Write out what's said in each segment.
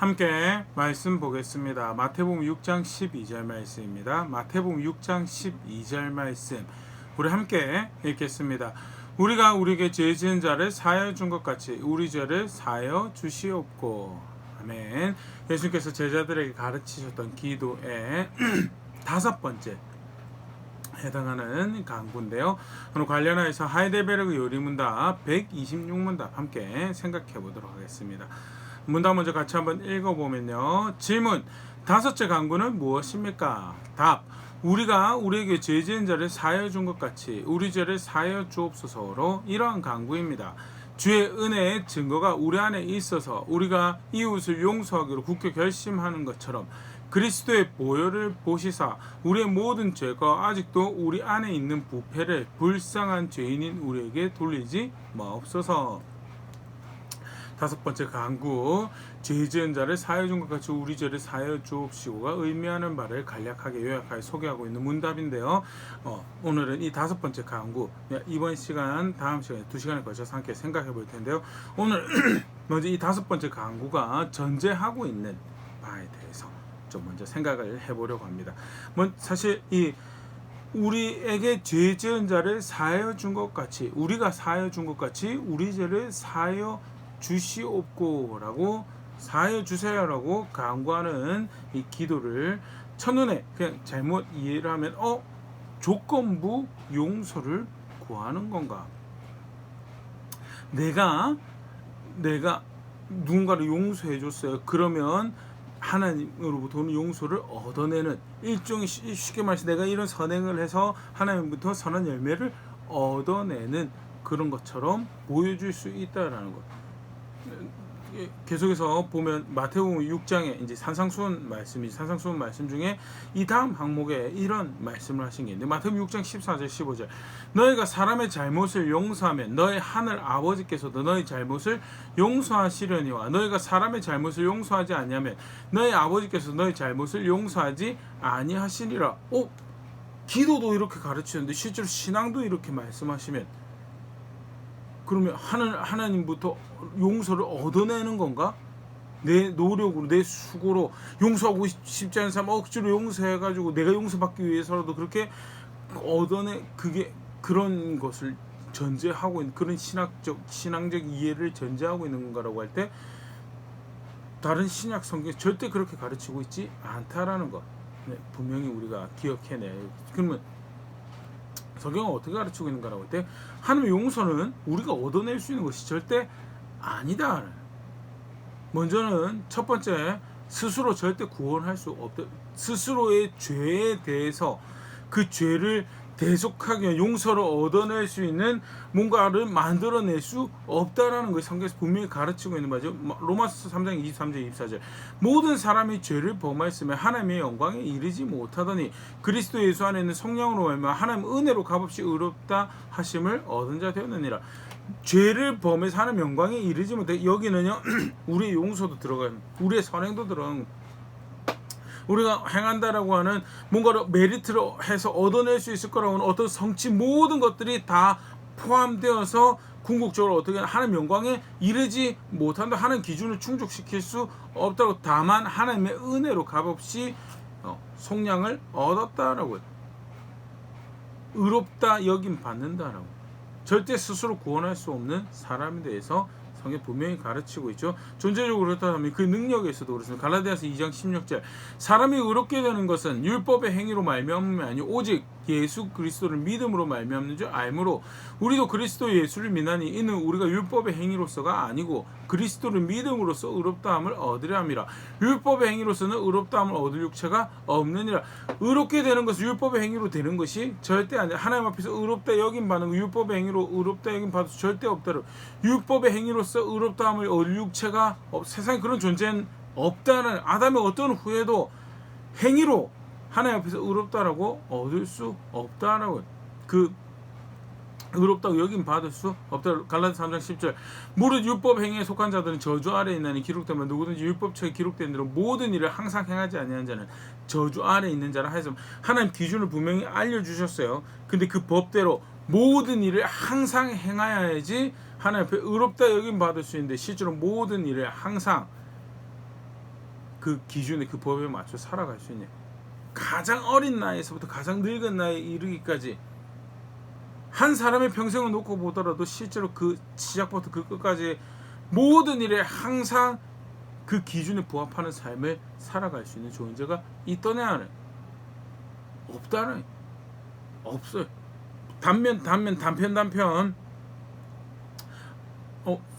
함께 말씀 보겠습니다. 마태복음 6장 12절 말씀입니다. 마태복음 6장 12절 말씀 우리 함께 읽겠습니다. 우리가 우리에게 죄 지은 자를 사하여 준 것 같이 우리 죄를 사하여 주시옵고. 아멘. 예수님께서 제자들에게 가르치셨던 기도의 다섯 번째 해당하는 강구인데요. 오늘 관련해서 하이델베르그 요리문답 126문답 함께 생각해 보도록 하겠습니다. 문답 먼저 같이 한번 읽어보면요. 질문: 다섯째 강구는 무엇입니까? 답: 우리가 우리에게 죄 지은 자를 사하여 준 것 같이 우리 죄를 사하여 주옵소서로 이러한 강구입니다. 주의 은혜의 증거가 우리 안에 있어서 우리가 이웃을 용서하기로 굳게 결심하는 것처럼 그리스도의 보혈을 보시사 우리의 모든 죄가 아직도 우리 안에 있는 부패를 불쌍한 죄인인 우리에게 돌리지 마옵소서. 다섯 번째 강구, 죄 지은 자를 사하여 준 것 같이 우리 죄를 사하여 주옵시고가 의미하는 바를 간략하게 요약하여 소개하고 있는 문답인데요. 오늘은 이 다섯 번째 강구, 이번 시간, 다음 시간에 2시간에 걸쳐서 함께 생각해 볼 텐데요. 오늘 먼저 이 다섯 번째 강구가 전제하고 있는 바에 대해서 좀 먼저 생각을 해보려고 합니다. 사실 이 우리에게 죄 지은 자를 사하여 준 것 같이 우리가 사하여 준 것 같이 우리 죄를 사하여 주시옵고라고 사하여 주세요라고 강구하는 이 기도를 첫눈에 그냥 잘못 이해를 하면 조건부 용서를 구하는 건가? 내가 누군가를 용서해 줬어요. 그러면 하나님으로부터 용서를 얻어내는 일종의, 쉽게 말해서 내가 이런 선행을 해서 하나님부터 선한 열매를 얻어내는 그런 것처럼 보여줄 수 있다라는 것. 계속해서 보면 마태복음 6장에 이제 산상수훈 말씀 중에 이 다음 항목에 이런 말씀을 하신 게 있는데, 마태복음 6장 14절 15절 너희가 사람의 잘못을 용서하면 너희 하늘 아버지께서도 너희 잘못을 용서하시려니와 너희가 사람의 잘못을 용서하지 아니하면 너희 아버지께서 너희 잘못을 용서하지 아니하시리라. 기도도 이렇게 가르치는데 실제로 신앙도 이렇게 말씀하시면, 그러면 하나님부터 용서를 얻어내는 건가? 내 노력으로, 내 수고로 용서하고 싶지 않은 사람 억지로 용서해가지고 내가 용서받기 위해서라도 그렇게 그게 그런 것을 전제하고 있는, 그런 신앙적 이해를 전제하고 있는 건가라고 할 때 다른 신약 성경에 절대 그렇게 가르치고 있지 않다라는 것, 분명히 우리가 기억해내야 해요. 그러면 성경은 어떻게 가르치고 있는가라고 할 때 하나님의 용서는 우리가 얻어낼 수 있는 것이 절대 아니다. 먼저는 첫 번째, 스스로 절대 구원할 수 없다. 스스로의 죄에 대해서 그 죄를 대속하게 용서를 얻어낼 수 있는 뭔가를 만들어낼 수 없다라는 것이 성경에서 분명히 가르치고 있는 거죠. 로마서 3장 23절 24절 모든 사람이 죄를 범하였으면 하나님의 영광에 이르지 못하더니 그리스도 예수 안에 있는 성령으로 말미암아 하나님 은혜로 값없이 의롭다 하심을 얻은 자 되었느니라. 죄를 범해서 하나님 영광에 이르지 못해. 여기는요 우리의 용서도 들어가요. 우리의 선행도 들어가는, 우리가 행한다라고 하는 뭔가를 메리트를 해서 얻어낼 수 있을 거라고 하는 어떤 성취, 모든 것들이 다 포함되어서 궁극적으로 어떻게 하나님 영광에 이르지 못한다. 하나님 기준을 충족시킬 수 없다고. 다만 하나님의 은혜로 값없이 속량을 얻었다라고, 의롭다 여김 받는다라고. 절대 스스로 구원할 수 없는 사람에 대해서 성경 분명히 가르치고 있죠. 존재적으로 그렇다면 그 능력에서도 그렇습니다. 갈라디아서 2장 16절 사람이 의롭게 되는 것은 율법의 행위로 말미암음이 아니요 오직 예수 그리스도를 믿음으로 말미암는 줄 알므로 우리도 그리스도 예수를 믿나니 이는 우리가 율법의 행위로서가 아니고 그리스도를 믿음으로써 의롭다함을 얻으려 함이라. 율법의 행위로서는 의롭다함을 얻을 육체가 없느니라. 의롭게 되는 것은 율법의 행위로 되는 것이 절대 아니라, 하나님 앞에서 의롭다 여김 받는 율법의 행위로 의롭다 여김 받을 수 절대 없다로. 율법의 행위로서 의롭다함을 얻을 육체가 세상에 그런 존재는 없다는, 아담의 어떤 후에도 행위로 하나님 앞에서 의롭다라고 얻을 수 없다라고, 그 의롭다고 여김 받을 수 없다. 갈라디아서 3장 10절 무릇 율법 행위에 속한 자들은 저주 아래에 있나니 기록되면 누구든지 율법책에 기록된 대로 모든 일을 항상 행하지 아니하는 자는 저주 아래에 있는 자라 하여서 하나님 기준을 분명히 알려주셨어요. 근데 그 법대로 모든 일을 항상 행하여야지 하나님 앞에 의롭다 여김 받을 수 있는데, 실제로 모든 일을 항상 그 기준에 그 법에 맞춰 살아갈 수 있냐. 가장 어린 나이에서부터 가장 늙은 나이에 이르기까지 한 사람의 평생을 놓고 보더라도 실제로 그 시작부터 그 끝까지 모든 일에 항상 그 기준에 부합하는 삶을 살아갈 수 있는 존재가 있더냐 하는 없다는 없어요. 단편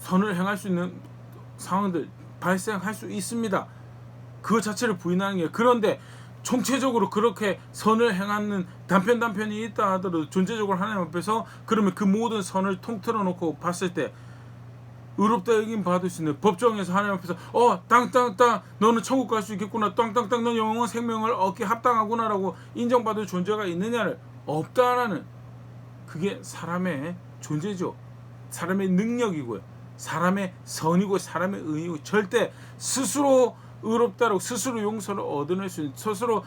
선을 행할 수 있는 상황들 발생할 수 있습니다. 그 자체를 부인하는 게 그런데 총체적으로 그렇게 선을 행하는 단편이 있다 하더라도 존재적으로 하나님 앞에서 그러면 그 모든 선을 통틀어 놓고 봤을 때 의롭다 여김 받을 수 있는 법정에서 하나님 앞에서 땅땅땅 너는 천국 갈 수 있겠구나, 땅땅땅 넌 영원 생명을 얻기 합당하구나라고 인정받을 존재가 있느냐를 없다라는 그게 사람의 존재죠. 사람의 능력이고요, 사람의 선이고 사람의 의이고 절대 스스로 의롭다라고 스스로 용서를 얻어낼 수 있는, 스스로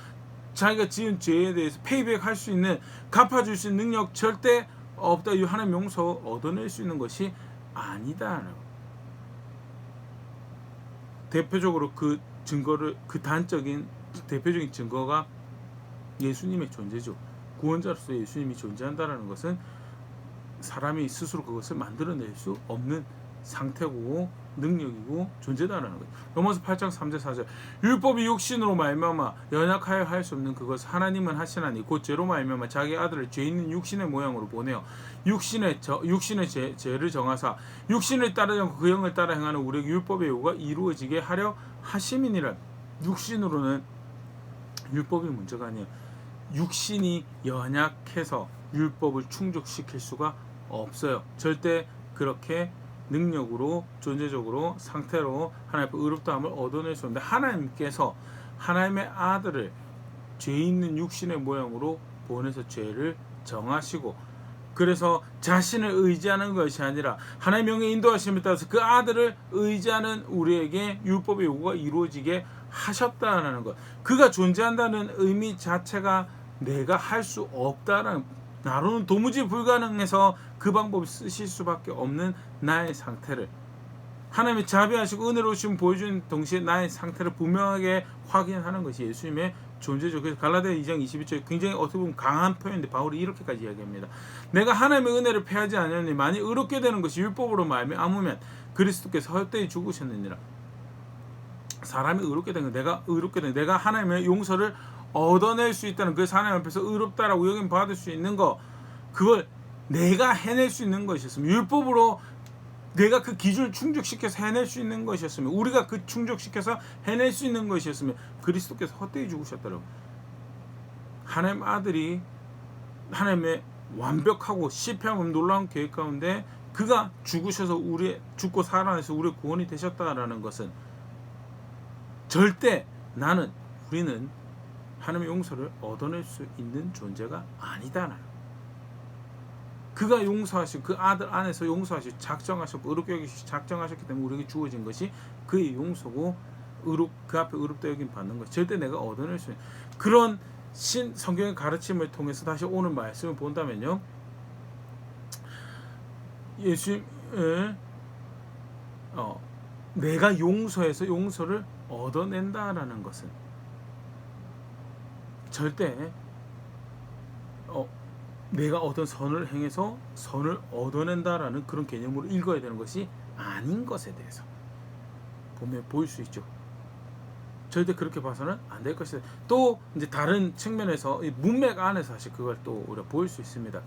자기가 지은 죄에 대해서 페이백할 수 있는, 갚아줄 수 있는 능력 절대 없다. 이 하나님 용서 얻어낼 수 있는 것이 아니다. 대표적으로 그 증거를, 그 단적인 대표적인 증거가 예수님의 존재죠. 구원자로서 예수님이 존재한다는 것은 사람이 스스로 그것을 만들어낼 수 없는 상태고 능력이고 존재다라는 거예요. 로마서 8장 3절 4절 율법이 육신으로 말미암아 연약하여 할 수 없는 그것 하나님은 하시나니 곧 죄로 말미암아 자기 아들을 죄 있는 육신의 모양으로 보내어 육신의 죄를 정하사 육신을 따르지 않고 그 영을 따라 행하는 우리에게 율법의 요구가 이루어지게 하려 하심이니라. 육신으로는 율법이 문제가 아니에요. 육신이 연약해서 율법을 충족시킬 수가 없어요. 절대 그렇게 능력으로 존재적으로 상태로 하나님 앞에 의롭다함을 얻어낼 수 없는데 하나님께서 하나님의 아들을 죄 있는 육신의 모양으로 보내서 죄를 정하시고 그래서 자신을 의지하는 것이 아니라 하나님의 영의 인도하심에 따라서 그 아들을 의지하는 우리에게 율법의 요구가 이루어지게 하셨다는 것. 그가 존재한다는 의미 자체가 내가 할 수 없다는, 나로는 도무지 불가능해서 그 방법을 쓰실 수밖에 없는 나의 상태를 하나님이 자비하시고 은혜로우심을 보여주는 동시에 나의 상태를 분명하게 확인하는 것이 예수님의 존재죠. 그래서 갈라디아 2장 22절 굉장히 어떻게 보면 강한 표현인데 바울이 이렇게까지 이야기합니다. 내가 하나님의 은혜를 패하지 않으니 만일 의롭게 되는 것이 율법으로 말미암으면 그리스도께서 헛되이 죽으셨느니라. 사람이 의롭게 된 건 내가 하나님의 용서를 얻어낼 수 있다는, 그래서 하나님 앞에서 의롭다라고 여김 받을 수 있는 거, 그걸 내가 해낼 수 있는 것이었으면, 율법으로 내가 그 기준을 충족시켜서 해낼 수 있는 것이었으면, 우리가 그 충족시켜서 해낼 수 있는 것이었으면 그리스도께서 헛되이 죽으셨다라고. 하나님 아들이 하나님의 완벽하고 실패함 없는 놀라운 계획 가운데 그가 죽으셔서 죽고 살아나서 우리의 구원이 되셨다라는 것은 절대 우리는 하나님의 용서를 얻어낼 수 있는 존재가 아니다. 그가 용서하시고 그 아들 안에서 용서하시고 작정하셨고 의롭게 여기시고 작정하셨기 때문에 우리에게 주어진 것이 그의 용서고 그 앞에 의롭다 여김 받는 것. 절대 내가 얻어낼 수 있는 그런 성경의 가르침을 통해서 다시 오늘 말씀을 본다면요, 예수님을 내가 용서해서 용서를 얻어낸다라는 것은 절대 내가 어떤 선을 행해서 선을 얻어낸다라는 그런 개념으로 읽어야 되는 것이 아닌 것에 대해서 보면 보일 수 있죠. 절대 그렇게 봐서는 안 될 것이다. 또 이제 다른 측면에서 이 문맥 안에서 사실 그걸 또 우리가 보일 수 있습니다.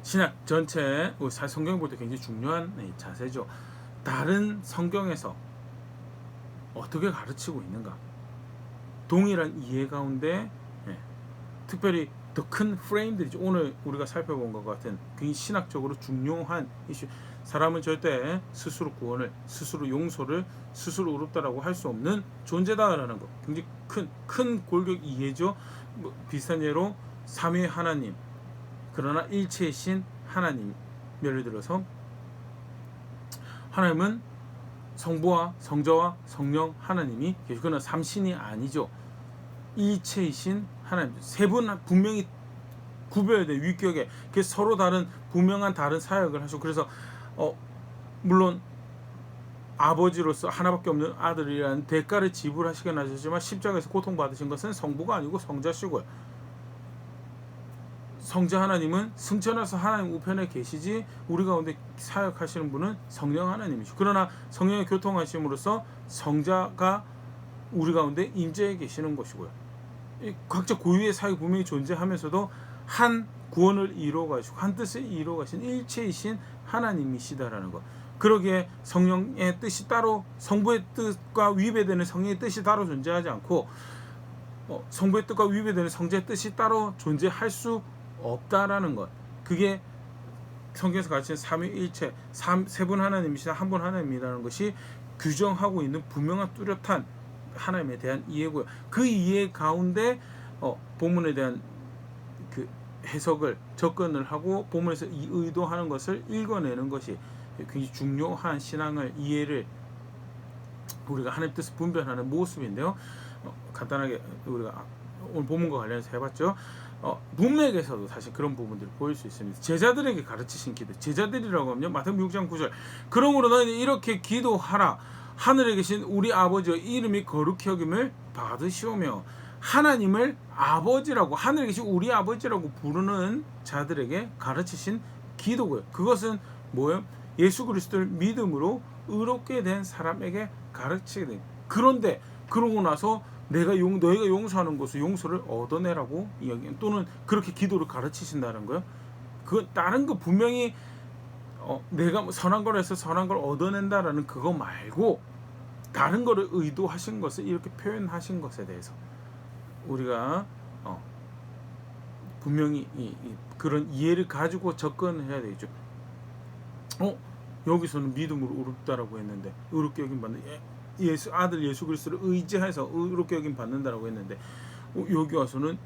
신약 전체 성경 볼 때 굉장히 중요한 자세죠. 다른 성경에서 어떻게 가르치고 있는가, 동일한 이해 가운데 특별히 더 큰 프레임들이죠. 오늘 우리가 살펴본 것 같은 굉장히 신학적으로 중요한 이슈. 사람은 절대 스스로 구원을, 스스로 용서를, 스스로 의롭다라고 할 수 없는 존재다라는 것. 굉장히 큰 골격 이해죠. 비슷한 예로 삼위의 하나님, 그러나 일체이신 하나님. 예를 들어서 하나님은 성부와 성자와 성령 하나님이 계시고, 그러나 삼신이 아니죠. 일체이신 하나님, 세 분 분명히 구별된 위격에 서로 다른 분명한 다른 사역을 하시고, 그래서 물론 아버지로서 하나밖에 없는 아들이라는 대가를 지불하시게 하셨지만 십자가에서 고통받으신 것은 성부가 아니고 성자시고요. 성자 하나님은 승천해서 하나님 우편에 계시지 우리 가운데 사역하시는 분은 성령 하나님이시고, 그러나 성령의 교통하심으로써 성자가 우리 가운데 임재해 계시는 것이고요. 각자 고유의 사역이 분명히 존재하면서도 한 구원을 이루어가시고 한 뜻을 이루어가신 일체이신 하나님이시다라는 것. 그러기에 성령의 뜻이 따로, 성부의 뜻과 위배되는 성령의 뜻이 따로 존재하지 않고 성부의 뜻과 위배되는 성자의 뜻이 따로 존재할 수 없다라는 것. 그게 성경에서 가르치는 삼위일체, 세 분 하나님이시다 한 분 하나님이라는 것이 규정하고 있는 분명한 뚜렷한 하나님에 대한 이해고요. 그 이해 가운데 본문에 대한 그 해석을 접근을 하고 본문에서 이 의도하는 것을 읽어내는 것이 굉장히 중요한 신앙을 이해를 우리가 하나님 뜻을 분별하는 모습인데요. 간단하게 우리가 오늘 본문과 관련해서 해봤죠. 문맥에서도 사실 그런 부분들을 보일 수 있습니다. 제자들에게 가르치신 기도, 제자들이라고 하면 마태복음 6장 9절, 그러므로 너희는 이렇게 기도하라. 하늘에 계신 우리 아버지의 이름이 거룩히 여김을 받으시오며. 하나님을 아버지라고, 하늘에 계신 우리 아버지라고 부르는 자들에게 가르치신 기도고요. 그것은 뭐예요? 예수 그리스도를 믿음으로 의롭게 된 사람에게 가르치게 됩니다. 그런데 그러고 나서 너희가 용서하는 것을 용서를 얻어내라고 이야기, 또는 그렇게 기도를 가르치신다는 거예요. 그 다른 거 분명히 내가 선한 걸 해서 선한 걸 얻어낸다라는 그거 말고 다른 거를 의도하신 것을 이렇게 표현하신 것에 대해서 우리가 분명히 그런 이해를 가지고 접근해야 되겠죠. 여기서는 믿음으로 의롭다라고 했는데, 의롭게 여김 받는 아들 예수 그리스도를 의지해서 의롭게 여김 받는다라고 했는데, 여기 와서는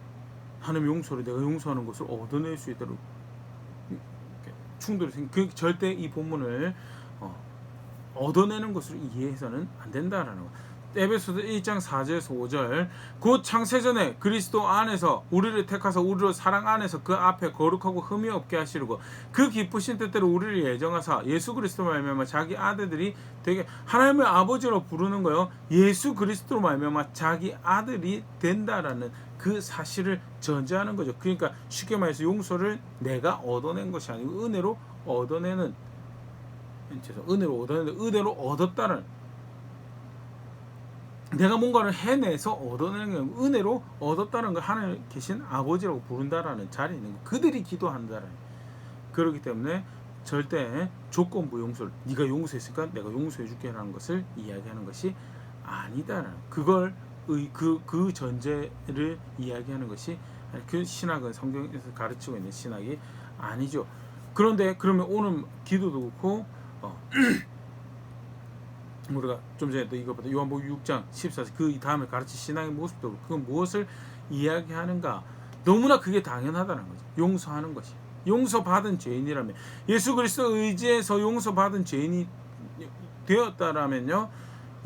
하나님 용서를 내가 용서하는 것을 얻어낼 수 있도록 충돌이 생겨. 절대 이 본문을 얻어내는 것으로 이해해서는 안 된다라는 것. 에베소서 1장 4절에서 5절, 곧 창세전에 그리스도 안에서 우리를 택하사 우리로 사랑 안에서 그 앞에 거룩하고 흠이 없게 하시려고 그 기쁘신 뜻대로 우리를 예정하사 예수 그리스도 말미암아 자기 아들들이 되게, 하나님을 아버지로 부르는 거요, 예수 그리스도로 말미암아 자기 아들이 된다라는 그 사실을 전제하는 거죠. 그러니까 쉽게 말해서 용서를 내가 얻어낸 것이 아니고 은혜로 얻어내는, 은혜로 얻었다는, 내가 뭔가를 해내서 얻어내는 게 아니고 은혜로 얻었다는 걸 하나님 계신 아버지라고 부른다라는 자리에 있는 거. 그들이 기도한다라는. 그렇기 때문에 절대 조건부 용서를, 네가 용서했으니까 내가 용서해줄게라는 것을 이야기하는 것이 아니다라는, 그걸 그 전제를 이야기하는 것이, 그 신학은 성경에서 가르치고 있는 신학이 아니죠. 그런데 그러면 오늘 기도도 그렇고 우리가 좀 전에 또 이것보다 요한복음 6장 14절 그 다음에 가르친 신앙의 모습도 그렇고, 그건 무엇을 이야기하는가? 너무나 그게 당연하다는 거죠. 용서하는 것이. 용서받은 죄인이라면, 예수 그리스도 의지해서 용서받은 죄인이 되었다라면요,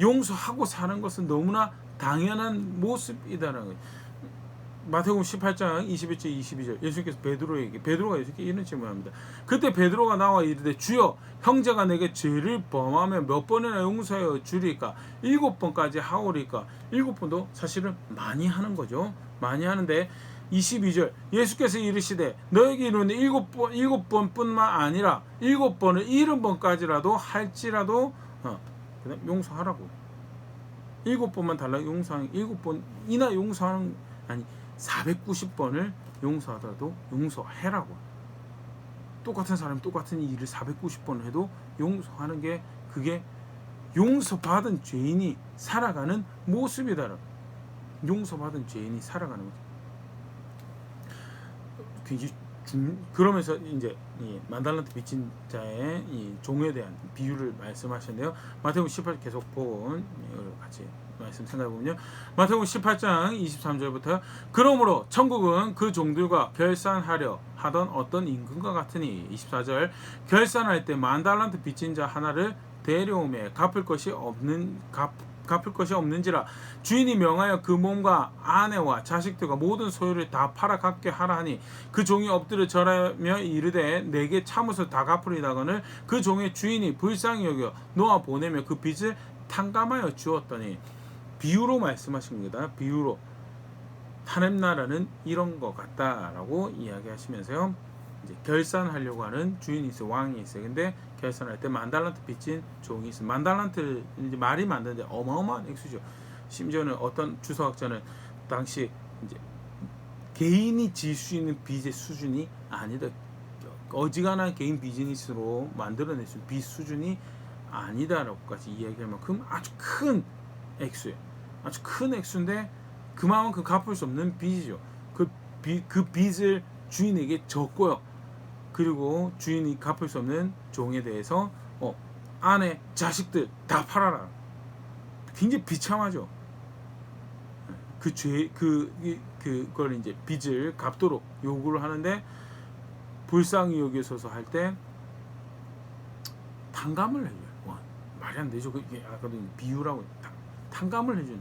용서하고 사는 것은 너무나 당연한 모습이다라는 거죠. 마태복음 18장 21절 22절, 예수님께서 베드로가 예수님께 이런 질문합니다. 그때 베드로가 나와 이르되, 주여, 형제가 내게 죄를 범하면 몇 번이나 용서하여 주리까? 7번까지 하오리까? 7번도 사실은 많이 하는 거죠. 많이 하는데 22절, 예수께서 이르시되 너에게 이르노니 7번뿐만 아니라 7번을 70번까지라도 할지라도 그냥 용서하라고. 7번만 달라고 용서하는, 7번이나 용서하는, 아니 490번을 용서하더라도 용서해라고. 똑같은 사람이 똑같은 일을 490번을 해도 용서하는 게, 그게 용서받은 죄인이 살아가는 모습이다. 용서받은 죄인이 살아가는 거죠. 굉장히 그러면서 이제 이 만달란트 빚진 자의 이 종에 대한 비유를 말씀하시는데요. 마태복음 18 계속 본 같이 말씀 생각해보면요. 마태복음 18장 23절부터, 그러므로 천국은 그 종들과 결산하려 하던 어떤 임금과 같으니, 24절, 결산할 때 10,000달란트 빚진 자 하나를 데려오매 갚을 갚을 것이 없는지라 주인이 명하여 그 몸과 아내와 자식들과 모든 소유를 다 팔아 갚게 하라 하니 그 종이 엎드려 절하며 이르되 내게 참으서 다 갚으리다거늘 그 종의 주인이 불쌍히 여겨 놓아 보내며 그 빚을 탕감하여 주었더니 비유로 말씀하신 겁니다. 비유로 하나님 나라는 이런 것 같다라고 이야기하시면서요. 이제 결산하려고 하는 주인이 있어요. 왕이 있어요. 근데 결산할 때 10,000달란트 빚진 종이 있어요. 10,000달란트 이제 말이 많은데 어마어마한 액수죠. 심지어는 어떤 주석학자는 당시 이제 개인이 질 수 있는 빚의 수준이 아니다. 어지간한 개인 비즈니스로 만들어낼 수 있는 빚 수준이 아니다라고까지 이야기할 만큼 아주 큰 액수예요. 아주 큰 액수인데 그만큼 갚을 수 없는 빚이죠. 그 빚을 주인에게 졌고요. 그리고 주인이 갚을 수 없는 종에 대해서 아내, 자식들 다 팔아라. 굉장히 비참하죠. 그걸 이제 빚을 갚도록 요구를 하는데 불쌍히 여기서서 할 때 탕감을 해줘요. 말이 안 되죠. 이게 아까도 비유라고 탕감을 해주는.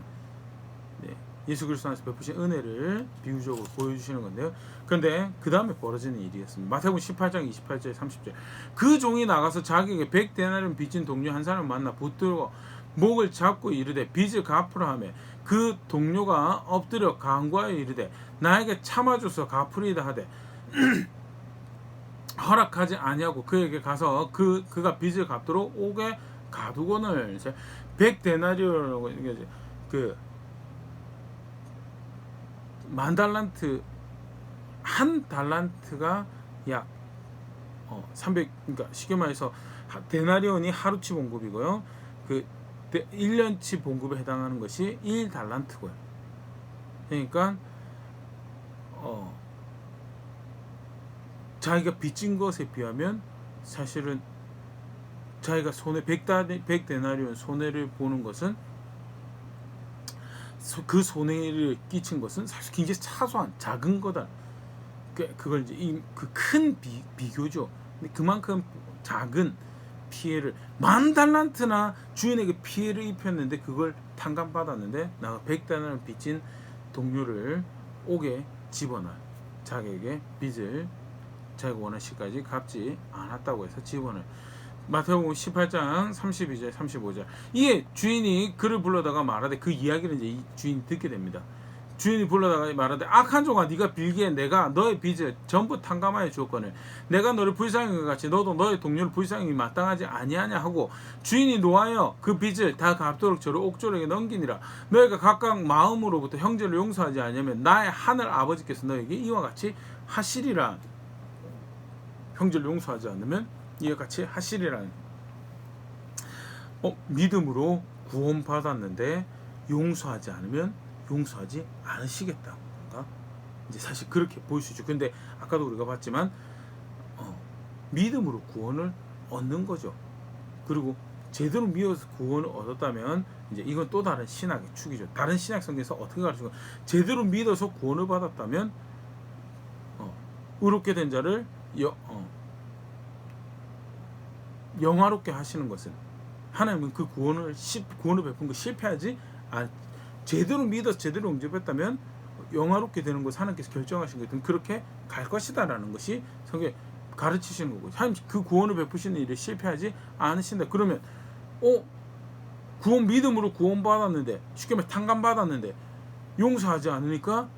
네. 예수 그리스도 안에서 베푸신 은혜를 비유적으로 보여주시는 건데요. 그런데 그 다음에 벌어지는 일이었습니다. 마태복음 18장 28절 30절 그 종이 나가서 자기에게 100데나리온 빚진 동료 한 사람을 만나 붙들고 목을 잡고 이르되 빚을 갚으라 하며 그 동료가 엎드려 간구하여 이르되 나에게 참아줘서 갚으리이다 하되 허락하지 아니하고 그에게 가서 그가 빚을 갚도록 옥에 가두고는 100데나리온이라고 그 10,000달란트 한 달란트가 약 300 그러니까 쉽게 말해서 데나리온이 하루치 봉급이고요. 그 1년치 봉급에 해당하는 것이 1달란트고요. 그러니까 자기가 빚진 것에 비하면 사실은 자기가 손해 100데나리온 손해를 보는 것은 그 손해를 끼친 것은 사실 굉장히 사소한 작은 거다. 그걸 이제 그 큰 비교죠. 근데 그만큼 작은 피해를 10,000달란트나 주인에게 피해를 입혔는데 그걸 탕감받았는데 나가 100데나리온 빚진 동료를 옥에 집어넣어 자기에게 빚을 자기가 원하는 시까지 갚지 않았다고 해서 집어넣어. 마태복음 18장 32절 35절 이에 주인이 그를 불러다가 말하되 그 이야기를 이제 이 주인이 듣게 됩니다. 주인이 불러다가 말하되 악한 종아 네가 빌기에 내가 너의 빚을 전부 탕감하여 주었거늘 내가 너를 불쌍히 여긴 것 같이 너도 너의 동료를 불쌍히 마땅하지 아니하냐 하고 주인이 노하여 그 빚을 다 갚도록 저를 옥졸에게 넘기니라. 너희가 각각 마음으로부터 형제를 용서하지 않으면 나의 하늘 아버지께서 너에게 이와 같이 하시리라. 형제를 용서하지 않으면 이와 같이 하시리라는 믿음으로 구원받았는데 용서하지 않으면 용서하지 않으시겠다가 이제 사실 그렇게 보일 수 있죠. 근데 아까도 우리가 봤지만 믿음으로 구원을 얻는 거죠. 그리고 제대로 믿어서 구원을 얻었다면 이제 이건 또 다른 신학의 축이죠. 다른 신학 성경에서 어떻게 가르치고 제대로 믿어서 구원을 받았다면 의롭게 된 자를 영화롭게 하시는 것은 하나님은 그 구원을 베푼 거 실패하지 제대로 믿어서 제대로 응접했다면 영화롭게 되는 것을 하나님께서 결정하신 것은 그렇게 갈 것이다라는 것이 성경에 가르치시는 거고 하나님 그 구원을 베푸시는 일에 실패하지 않으신다. 그러면 구원 믿음으로 구원받았는데 쉽게 말해 탕감받았는데 용서하지 않으니까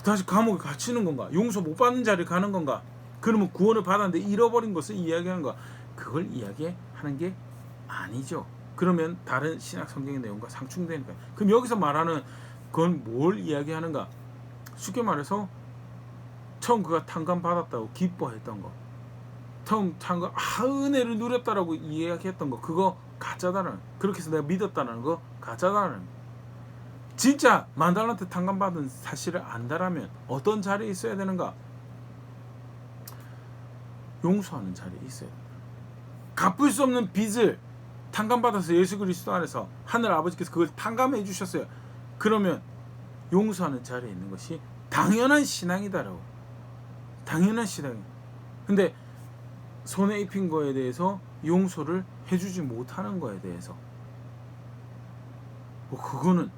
다시 감옥에 갇히는 건가? 용서 못 받는 자리에 가는 건가? 그러면 구원을 받았는데 잃어버린 것을 이야기하는 거야. 그걸 이야기하는 게 아니죠. 그러면 다른 신약 성경의 내용과 상충되니까. 그럼 여기서 말하는 그건 뭘 이야기하는가? 쉽게 말해서 처음 그가 탕감 받았다고 기뻐했던 거, 처음 탕감 은혜를 누렸다라고 이야기했던 거, 그거 가짜다라는. 그렇게 해서 내가 믿었다는 거 가짜다라는. 진짜 10,000달란트 탕감 받은 사실을 안다라면 어떤 자리에 있어야 되는가? 용서하는 자리에 있어야 된다. 갚을 수 없는 빚을 탕감받아서 예수 그리스도 안에서 하늘 아버지께서 그걸 탕감해 주셨어요. 그러면 용서하는 자리에 있는 것이 당연한 신앙이다라고. 당연한 신앙. 근데 손해 입힌 거에 대해서 용서를 해주지 못하는 거에 대해서 그거는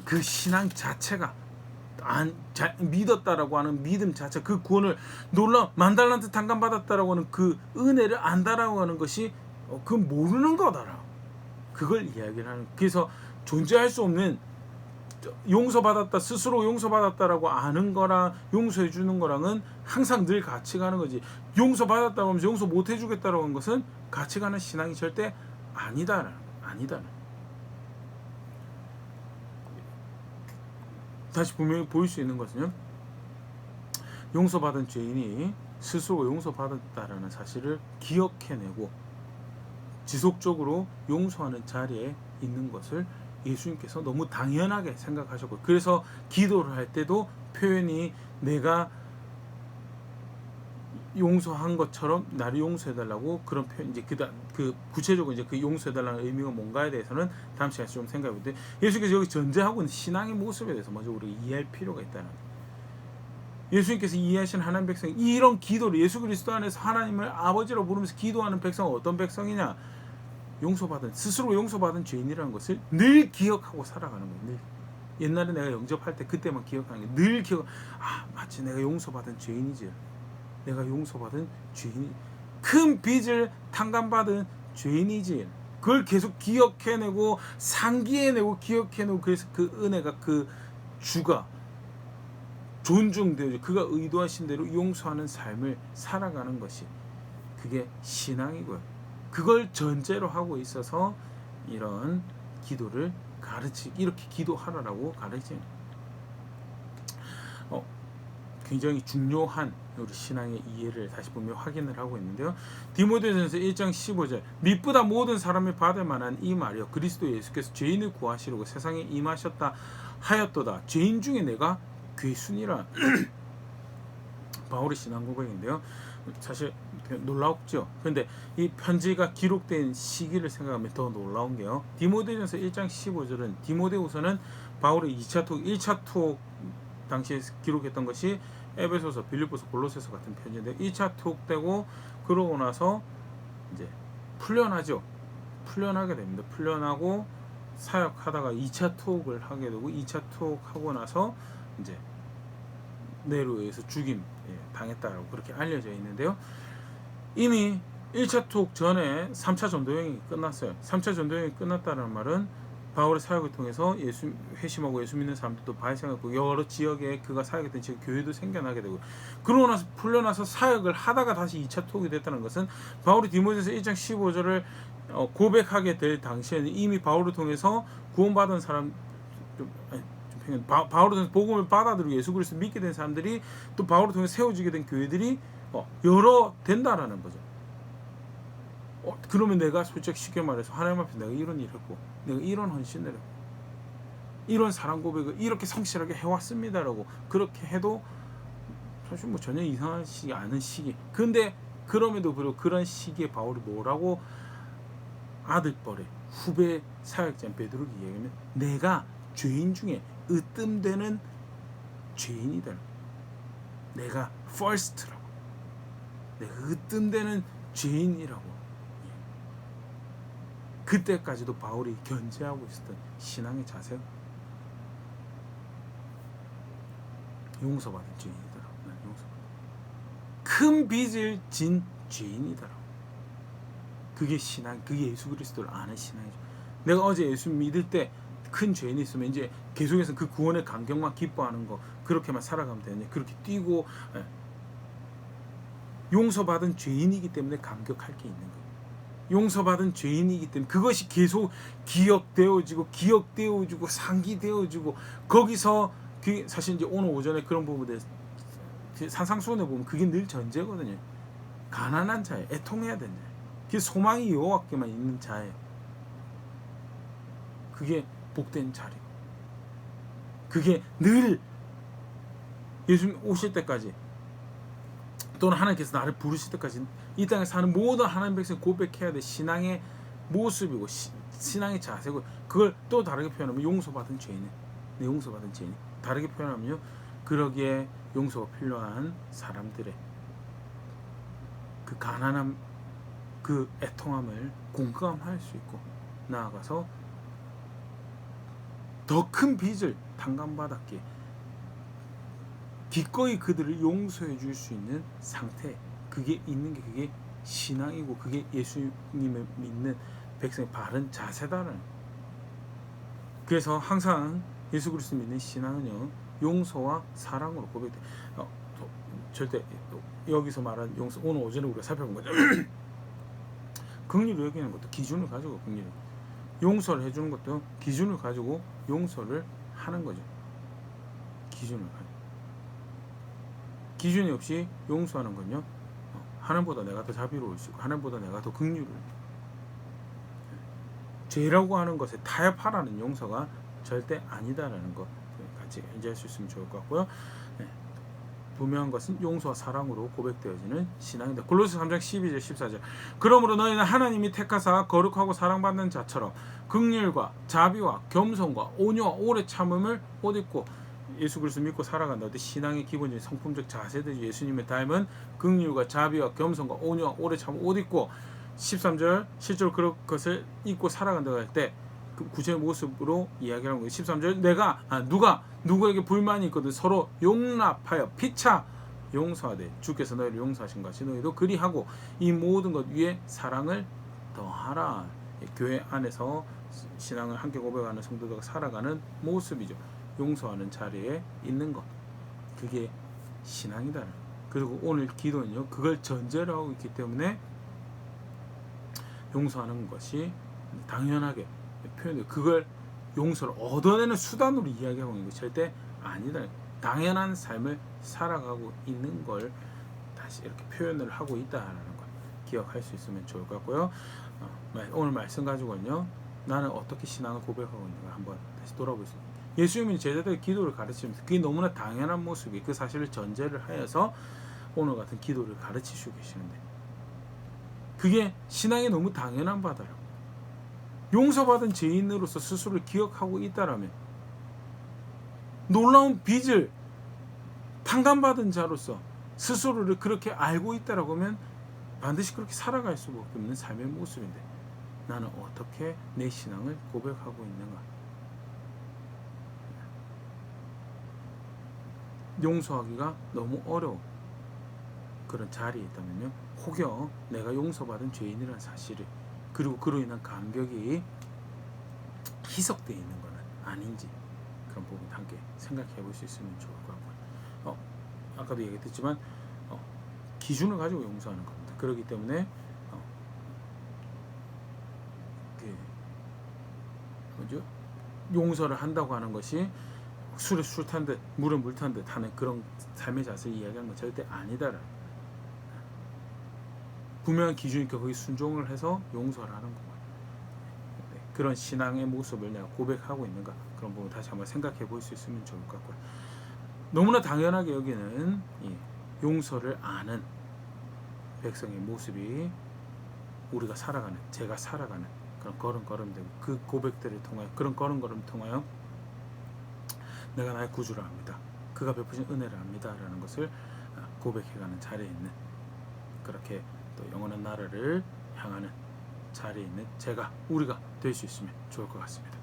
그 신앙 자체가 믿었다라고 하는 믿음 자체, 그 구원을 놀라 10,000달란트 탕감 받았다라고 하는 그 은혜를 안다라고 하는 것이 그 모르는 거다라. 그걸 이야기를 하는. 그래서 존재할 수 없는, 용서받았다, 스스로 용서받았다라고 아는 거랑 용서해 주는 거랑은 항상 늘 같이 가는 거지. 용서받았다고 하면서 용서 못 해주겠다라고 하는 것은 같이 가는 신앙이 절대 아니다. 다시 분명히 보일 수 있는 것은요, 용서받은 죄인이 스스로 용서받았다라는 사실을 기억해내고 지속적으로 용서하는 자리에 있는 것을 예수님께서 너무 당연하게 생각하셨고, 그래서 기도를 할 때도 표현이 내가 용서한 것처럼 나를 용서해달라고, 그런 표현, 이제 그 구체적으로 이제 그 용서해달라는 의미가 뭔가에 대해서는 다음 시간에 좀 생각해 볼 때, 예수님께서 여기 전제하고 있는 신앙의 모습에 대해서 먼저 우리가 이해할 필요가 있다는 거예요. 예수님께서 이해하신 하나님 백성, 이런 기도를 예수 그리스도 안에서 하나님을 아버지로 부르면서 기도하는 백성은 어떤 백성이냐? 스스로 용서받은 죄인이라는 것을 늘 기억하고 살아가는 거예요. 늘. 옛날에 내가 영접할 때 그때만 기억하는 게, 늘 마치 내가 용서받은 죄인이지. 내가 용서받은 죄인이, 큰 빚을 탕감받은 죄인이지. 그걸 계속 기억해내고 상기해내고 기억해내고, 그래서 그 은혜가, 그 주가 존중되어 그가 의도하신 대로 용서하는 삶을 살아가는 것이, 그게 신앙이고요. 그걸 전제로 하고 있어서 이런 기도를 이렇게 기도하라라고 가르치는 굉장히 중요한 우리 신앙의 이해를 다시 보면 확인을 하고 있는데요. 디모데전서 1장 15절, 믿보다 모든 사람이 받을 만한 이 말이여, 그리스도 예수께서 죄인을 구하시려고 세상에 임하셨다 하였도다. 죄인 중에 내가 괴순이라. 바울의 신앙 고백인데요. 사실 놀랍죠. 그런데 이 편지가 기록된 시기를 생각하면 더 놀라운 게요, 디모데전서 1장 15절은 디모데후서는 바울의 2차 투옥, 1차 투옥 당시에 기록했던 것이 에베소서, 빌립보서, 골로새서 같은 편지인데, 2차 투옥되고 그러고 나서 이제 풀려나게 됩니다. 풀려나고 사역하다가 2차 투옥을 하게 되고, 2차 투옥하고 나서 이제 네로에서 죽임 당했다고 그렇게 알려져 있는데요. 이미 1차 투옥 전에 3차 전도여행이 끝났어요. 3차 전도여행이 끝났다는 말은 바울의 사역을 통해서 예수 회심하고 예수 믿는 사람들도 발생했고, 여러 지역에 그가 사역했던 지역 교회도 생겨나게 되고, 그러고 나서 풀려나서 사역을 하다가 다시 2차 투옥이 됐다는 것은, 바울이 디모데전서 1장 15절을 고백하게 될 당시에는 이미 바울을 통해서 구원받은 사람, 바울을 통해서 복음을 받아들이고 예수 그리스도 믿게 된 사람들이 또 바울을 통해서 세워지게 된 교회들이 여러 된다라는 거죠. 그러면 내가 솔직히 쉽게 말해서 하나님 앞에 내가 이런 일을 했고, 내가 이런 헌신을 했고, 이런 사랑 고백을 이렇게 성실하게 해왔습니다라고 그렇게 해도 사실 뭐 전혀 이상하지 않은 시기. 근데 그럼에도 불구하고 그런 시기에 바울이 뭐라고 아들뻘의 후배 사역자 베드로에게 이야기하면, 내가 죄인 중에 으뜸되는 죄인이다. 내가 first라고, 내가 으뜸되는 죄인이라고. 그때까지도 바울이 견제하고 있었던 신앙의 자세, 용서받은 죄인이더라고. 큰 빚을 진 죄인이더라고. 그게 신앙, 그게 예수 그리스도를 아는 신앙이죠. 내가 어제 예수 믿을 때 큰 죄인이 있으면 이제 계속해서 그 구원의 감격만 기뻐하는 거, 그렇게만 살아가면 되느냐, 그렇게 뛰고, 용서받은 죄인이기 때문에 감격할 게 있는 거예요. 용서받은 죄인이기 때문에 그것이 계속 기억되어지고 상기되어지고, 거기서 사실 이제 오늘 오전에 그런 부분에 산상수훈에 보면 그게 늘 전제거든요. 가난한 자예요. 애통해야 되는 자예요. 그게 소망이 여호와께만 있는 자예요. 그게 복된 자리고, 그게 늘 예수님 오실 때까지, 또는 하나님께서 나를 부르실 때까지 이 땅에 사는 모든 하나님 백성이 고백해야 될 신앙의 모습이고 신앙의 자세고, 그걸 또 다르게 표현하면 용서받은 죄인, 용서받은 죄인, 다르게 표현하면요, 그러기에 용서가 필요한 사람들의 그 가난함, 그 애통함을 공감할 수 있고, 나아가서 더 큰 빚을 탕감받았기에 기꺼이 그들을 용서해 줄 수 있는 상태, 그게 있는 게 그게 신앙이고 그게 예수님을 믿는 백성의 바른 자세다는. 그래서 항상 예수 그리스도 믿는 신앙은요, 용서와 사랑으로 고백돼. 절대 여기서 말한 용서, 오늘 오전에 우리가 살펴본 거죠. 긍휼을 여기는 것도 기준을 가지고 긍휼, 용서를 해주는 것도 기준을 가지고 용서를 하는 거죠. 기준을 가지고. 기준이 없이 용서하는 건요, 하나님보다 내가 더 자비로울 수 있고 하나님보다 내가 더 긍휼을, 죄라고 하는 것에 타협하라는 용서가 절대 아니다라는 것 같이 인지할 수 있으면 좋을 것 같고요. 분명한 것은 용서와 사랑으로 고백되어지는 신앙이다. 골로새 3장 12절 14절. 그러므로 너희는 하나님이 택하사 거룩하고 사랑받는 자처럼 긍휼과 자비와 겸손과 온유와 오래 참음을 옷 입고, 예수 그리스도 믿고 살아간다. 신앙의 기본적인 성품적 자세들, 예수님의 닮은 긍휼과 자비와 겸손과 온유와 오래 참음을 옷 입고, 13절 실제로 그런 것을 입고 살아간다고 할 때 그 구체의 모습으로 이야기하는 거예요. 13절 내가 누구에게 불만이 있거든 서로 용납하여 피차 용서하되 주께서 너희를 용서하신 것이 너희도 그리하고 이 모든 것 위에 사랑을 더하라. 교회 안에서 신앙을 함께 고백하는 성도들과 살아가는 모습이죠. 용서하는 자리에 있는 것, 그게 신앙이다. 그리고 오늘 기도는요, 그걸 전제로 하고 있기 때문에 용서하는 것이 당연하게 표현돼. 그걸 용서를 얻어내는 수단으로 이야기하고 있는 것이 절대 아니다. 당연한 삶을 살아가고 있는 걸 다시 이렇게 표현을 하고 있다라는 걸 기억할 수 있으면 좋을 것 같고요. 오늘 말씀 가지고는요, 나는 어떻게 신앙을 고백하고 있는가 한번 다시 돌아보겠습니다. 예수님이 제자들의 기도를 가르치면서 그게 너무나 당연한 모습이, 그 사실을 전제를 하여서 오늘 같은 기도를 가르치시고 계시는데, 그게 신앙이 너무 당연한 바다라고. 용서받은 죄인으로서 스스로를 기억하고 있다라면, 놀라운 빚을 탕감받은 자로서 스스로를 그렇게 알고 있다라고 하면 반드시 그렇게 살아갈 수밖에 없는 삶의 모습인데, 나는 어떻게 내 신앙을 고백하고 있는가? 용서하기가 너무 어려워 그런 자리에 있다면요, 혹여 내가 용서받은 죄인이라는 사실을, 그리고 그로 인한 감격이 희석되어 있는 것은 아닌지, 그런 부분 함께 생각해 볼 수 있으면 좋을 것 같고요. 아까도 얘기했지만 기준을 가지고 용서하는 겁니다. 그렇기 때문에 용서를 한다고 하는 것이 술에 술 탄 듯 물에 물 탄 듯 하는 그런 삶의 자세를 이야기하는 건 절대 아니다라는, 분명한 기준이니까 거기 순종을 해서 용서를 하는 거예요. 그런 신앙의 모습을 내가 고백하고 있는가, 그런 부분 다시 한번 생각해 볼 수 있으면 좋을 것 같고요. 너무나 당연하게 여기는 용서를 아는 백성의 모습이 우리가 살아가는, 제가 살아가는 그런 걸음걸음들, 그 고백들을 통하여, 그런 걸음걸음을 통하여 내가 나의 구주를 압니다, 그가 베푸신 은혜를 압니다 라는 것을 고백해가는 자리에 있는, 그렇게 또 영원한 나라를 향하는 자리에 있는 우리가 될 수 있으면 좋을 것 같습니다.